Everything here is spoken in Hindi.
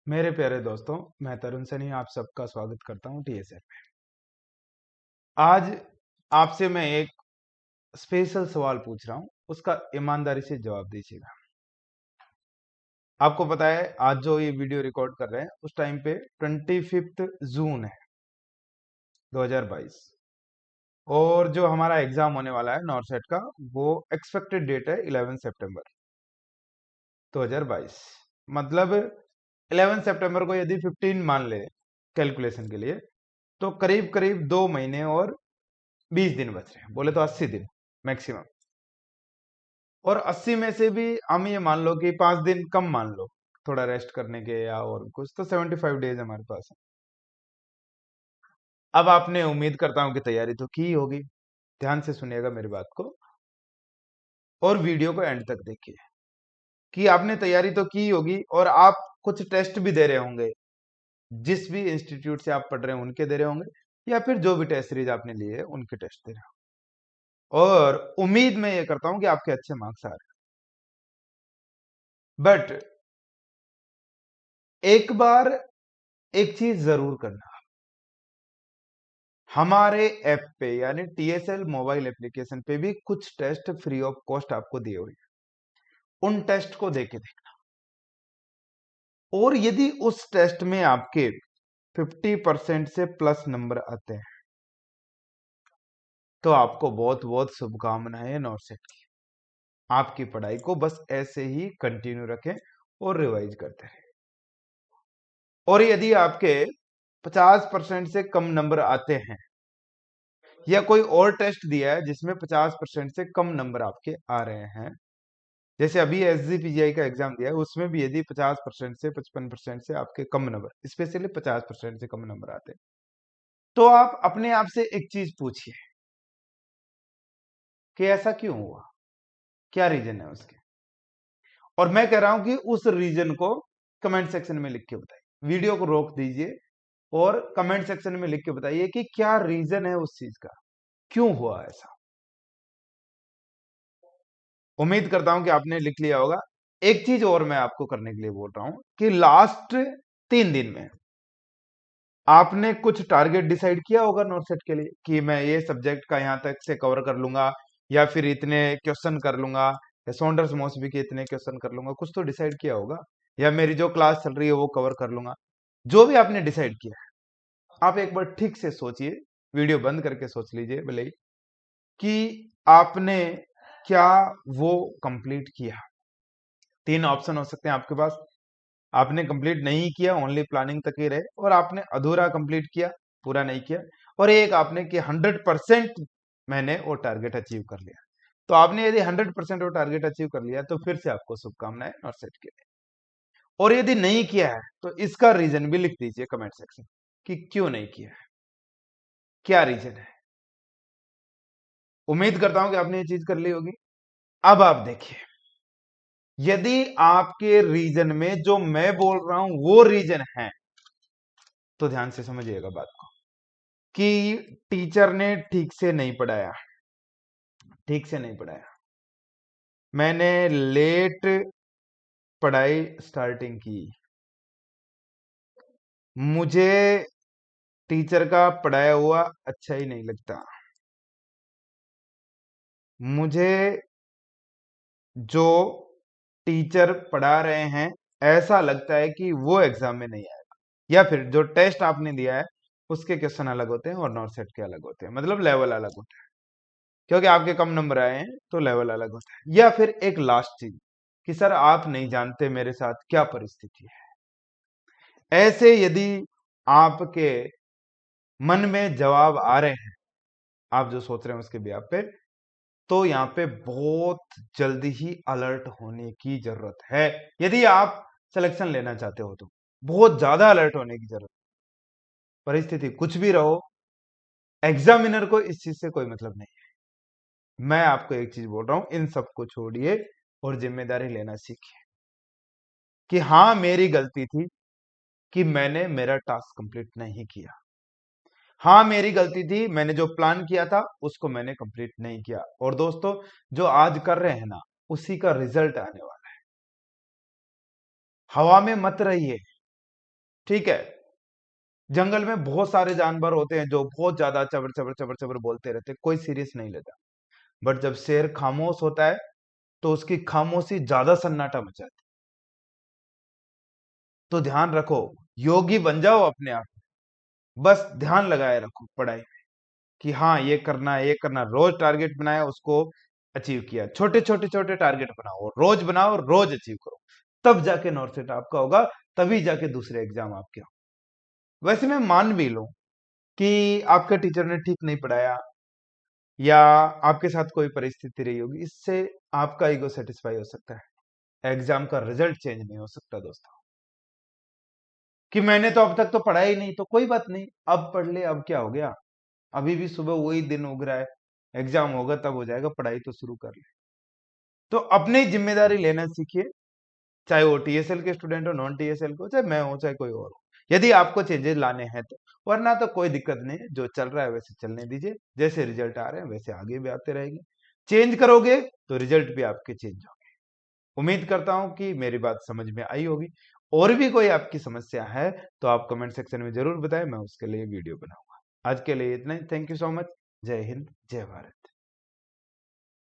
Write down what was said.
मेरे प्यारे दोस्तों, मैं तरुण सनी आप सबका स्वागत करता हूं टीएसएफ में। आज आपसे मैं एक स्पेशल सवाल पूछ रहा हूं, उसका ईमानदारी से जवाब दीजिएगा। आपको पता है आज जो ये वीडियो रिकॉर्ड कर रहे हैं उस टाइम पे 25 जून है 2022 और जो हमारा एग्जाम होने वाला है नॉर्सेट का वो एक्सपेक्टेड डेट है 11 सितंबर 2022। मतलब 11 सितंबर को यदि 15 मान ले कैलकुलेशन के लिए तो करीब करीब 2 महीने और 20 दिन बच रहे हैं, बोले तो 80 दिन मैक्सिमम। और 80 में से भी हम ये मान लो कि 5 दिन कम मान लो थोड़ा रेस्ट करने के या और कुछ, तो 75 डेज हमारे पास है। अब आपने उम्मीद करता हूं कि तैयारी तो की होगी। ध्यान से सुनिएगा मेरी बात को और वीडियो को एंड तक देखिए कि आपने तैयारी तो की होगी और आप कुछ टेस्ट भी दे रहे होंगे, जिस भी इंस्टीट्यूट से आप पढ़ रहे हैं उनके दे रहे होंगे या फिर जो भी टेस्ट सीरीज आपने लिए है उनके टेस्ट दे रहे हो, और उम्मीद मैं ये करता हूं कि आपके अच्छे मार्क्स आ रहे हैं। बट एक बार एक चीज जरूर करना, हमारे ऐप पे यानी टीएसएल मोबाइल एप्लीकेशन पे भी कुछ टेस्ट फ्री ऑफ कॉस्ट आपको दिए हुए हैं। उन टेस्ट को देके देखना, और यदि उस टेस्ट में आपके 50% से प्लस नंबर आते हैं तो आपको बहुत बहुत शुभकामनाएं नॉर्सेट की। आपकी पढ़ाई को बस ऐसे ही कंटिन्यू रखें और रिवाइज करते रहें। और यदि आपके 50% से कम नंबर आते हैं या कोई और टेस्ट दिया है जिसमें 50% से कम नंबर आपके आ रहे हैं, जैसे अभी एसजीपीजीआई का एग्जाम दिया है उसमें भी यदि 50% से 55% से आपके कम नंबर, स्पेशली 50% से कम नंबर आते हैं, तो आप अपने आप से एक चीज पूछिए कि ऐसा क्यों हुआ, क्या रीजन है उसके। और मैं कह रहा हूं कि उस रीजन को कमेंट सेक्शन में लिख के बताइए। वीडियो को रोक दीजिए और कमेंट सेक्शन में लिख के बताइए कि क्या रीजन है उस चीज का, क्यों हुआ ऐसा। उम्मीद करता हूं कि आपने लिख लिया होगा। एक चीज और मैं आपको करने के लिए बोल रहा हूं कि लास्ट 3 दिन में आपने कुछ टारगेट डिसाइड किया होगा नोटसेट के लिए कि मैं ये सब्जेक्ट का यहां तक से कवर कर लूंगा या फिर इतने क्वेश्चन कर लूंगा या सॉन्डर्स मॉसबी के इतने क्वेश्चन कर लूंगा, कुछ तो डिसाइड किया होगा, या मेरी जो क्लास चल रही है वो कवर कर लूंगा। जो भी आपने डिसाइड किया है आप एक बार ठीक से सोचिए, वीडियो बंद करके सोच लीजिए भले ही, कि आपने क्या वो कंप्लीट किया। 3 ऑप्शन हो सकते हैं आपके पास। आपने कंप्लीट नहीं किया, ओनली प्लानिंग तक ही रहे, और आपने अधूरा कंप्लीट किया, पूरा नहीं किया, और एक आपने कि 100% मैंने वो टारगेट अचीव कर लिया। तो आपने यदि 100% वो टारगेट अचीव कर लिया तो फिर से आपको शुभकामनाएं नॉर्सेट के लिए। और यदि नहीं किया है तो इसका रीजन भी लिख दीजिए कमेंट सेक्शन कि क्यों नहीं किया है, क्या रीजन है। उम्मीद करता हूं कि आपने ये चीज कर ली होगी। अब आप देखिए, यदि आपके रीजन में जो मैं बोल रहा हूं वो रीजन है तो ध्यान से समझिएगा बात को कि टीचर ने ठीक से नहीं पढ़ाया, ठीक से नहीं पढ़ाया, मैंने लेट पढ़ाई स्टार्टिंग की, मुझे टीचर का पढ़ाया हुआ अच्छा ही नहीं लगता, मुझे जो टीचर पढ़ा रहे हैं ऐसा लगता है कि वो एग्जाम में नहीं आएगा, या फिर जो टेस्ट आपने दिया है उसके क्वेश्चन अलग होते हैं और नॉट सेट के अलग होते हैं, मतलब लेवल अलग होता है, क्योंकि आपके कम नंबर आए हैं तो लेवल अलग होता है। या फिर एक लास्ट चीज कि सर आप नहीं जानते मेरे साथ क्या परिस्थिति है। ऐसे यदि आपके मन में जवाब आ रहे हैं, आप जो सोच रहे हैं उसके बिहाफ पे, तो यहाँ पे बहुत जल्दी ही अलर्ट होने की जरूरत है। यदि आप सिलेक्शन लेना चाहते हो तो बहुत ज्यादा अलर्ट होने की जरूरत। परिस्थिति कुछ भी रहो, एग्जामिनर को इस चीज से कोई मतलब नहीं है। मैं आपको एक चीज बोल रहा हूं, इन सबको छोड़िए और जिम्मेदारी लेना सीखिए कि हाँ मेरी गलती थी कि मैंने मेरा टास्क कंप्लीट नहीं किया। हाँ मेरी गलती थी, मैंने जो प्लान किया था उसको मैंने कंप्लीट नहीं किया। और दोस्तों, जो आज कर रहे हैं ना उसी का रिजल्ट आने वाला है। हवा में मत रहिए, ठीक है, जंगल में बहुत सारे जानवर होते हैं जो बहुत ज्यादा चबर चबर चबर चबर बोलते रहते हैं, कोई सीरियस नहीं लेता। बट जब शेर खामोश होता है तो उसकी खामोशी ज्यादा सन्नाटा मचाती। तो ध्यान रखो, योगी बन जाओ अपने आप। बस ध्यान लगाए रखो पढ़ाई में कि हाँ ये करना है, ये करना, रोज टारगेट बनाया, उसको अचीव किया। छोटे छोटे छोटे टारगेट बनाओ, रोज अचीव करो, तब जाके नॉर्थ आपका होगा, तभी जाके दूसरे एग्जाम आपके होंगे। वैसे मैं मान भी लूं कि आपके टीचर ने ठीक नहीं पढ़ाया या आपके साथ कोई परिस्थिति रही होगी, इससे आपका ईगो सेटिस्फाई हो सकता है, एग्जाम का रिजल्ट चेंज नहीं हो सकता दोस्तों। कि मैंने तो अब तक तो पढ़ा ही नहीं, तो कोई बात नहीं, अब पढ़ ले, अब क्या हो गया, अभी भी सुबह वही दिन उग रहा है, एग्जाम होगा तब हो जाएगा, पढ़ाई तो शुरू कर ले। तो अपनी जिम्मेदारी लेना सीखिए, चाहे वो टीएसएल के स्टूडेंट हो, नॉन टीएसएल को, चाहे मैं हूं, चाहे कोई और हो, यदि आपको चेंजेस लाने हैं तो। वरना तो कोई दिक्कत नहीं है, जो चल रहा है वैसे चलने दीजिए, जैसे रिजल्ट आ रहे हैं वैसे आगे भी आते रहेंगे। चेंज करोगे तो रिजल्ट भी आपके चेंज होंगे। उम्मीद करता हूं कि मेरी बात समझ में आई होगी। और भी कोई आपकी समस्या है तो आप कमेंट सेक्शन में जरूर बताएं, मैं उसके लिए वीडियो बनाऊंगा। आज के लिए इतना ही, थैंक यू सो मच। जय हिंद, जय भारत।